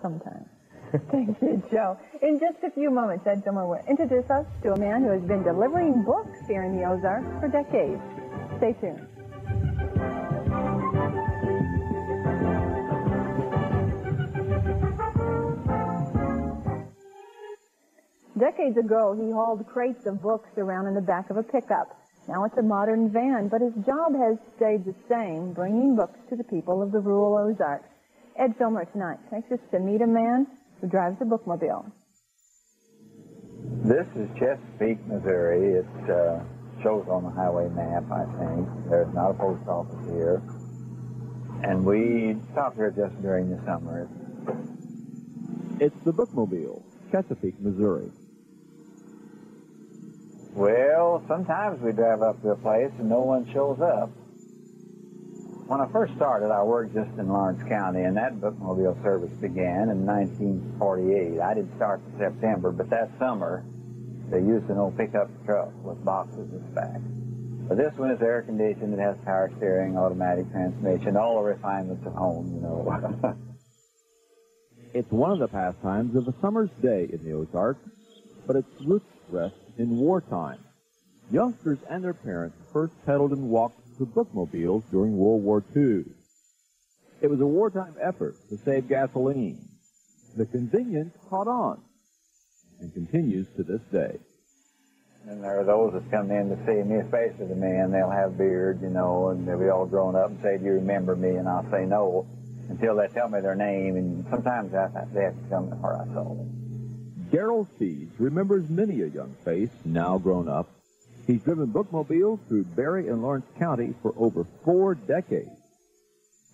sometime. Thank you, Joe. In just a few moments, Ed Zimmer will introduce us to a man who has been delivering books here in the Ozarks for decades. Stay tuned. Decades ago, he hauled crates of books around in the back of a pickup. Now it's a modern van, but his job has stayed the same, bringing books to the people of the rural Ozarks. Ed Filmer tonight takes us to meet a man who drives a bookmobile. This is Chesapeake, Missouri. It shows on the highway map, I think. There's not a post office here. And we stop here just during the summer. It's the Bookmobile, Chesapeake, Missouri. Well, sometimes we drive up to a place and no one shows up. When I first started, I worked just in Lawrence County, and that bookmobile service began in 1948. I didn't start in September, but that summer, they used an old pickup truck with boxes in the back. But this one is air-conditioned. It has power steering, automatic transmission, all the refinements of home, you know. It's one of the pastimes of a summer's day in the Ozarks, but its roots rest in wartime. Youngsters and their parents first pedaled and walked to bookmobiles during World War II. It was a wartime effort to save gasoline. The convenience caught on and continues to this day. And there are those that come in to see me, especially the men. They'll have beards, you know, and they'll be all grown up and say, "Do you remember me?" And I'll say no until they tell me their name, and sometimes they have to tell me where I saw them. Gerald remembers many a young face, now grown up. He's driven bookmobiles through Berry and Lawrence County for over 4 decades.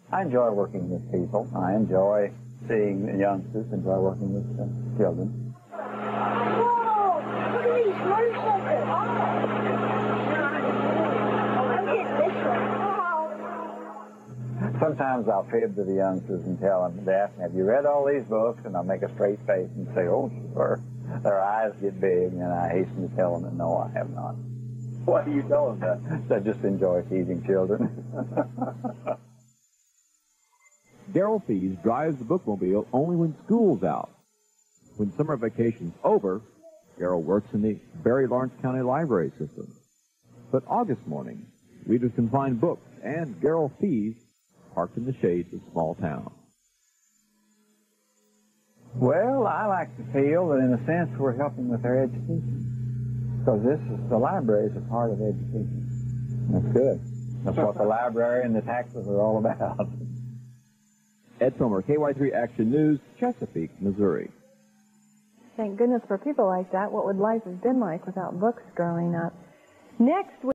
I enjoy working with people. I enjoy seeing the youngsters, enjoy working with children. Whoa! Look at these motorcycles! I'm getting this one. Sometimes I'll fib to the youngsters and tell them, they ask me, "Have you read all these books?" And I'll make a straight face and say, "Oh, sure." Their eyes get big, and I hasten to tell them that, "No, I have not." "What are you telling them?" "I just enjoy teasing children." Gerald drives the bookmobile only when school's out. When summer vacation's over, Gerald works in the Berry Lawrence County Library system. But August morning, readers can find books and Gerald parked in the shades of small town. Well, I like to feel that in a sense we're helping with their education. Because the library is a part of education. That's good. That's what the library and the taxes are all about. Ed Filmer, KY3 Action News, Chesapeake, Missouri. Thank goodness for people like that. What would life have been like without books growing up? Next week.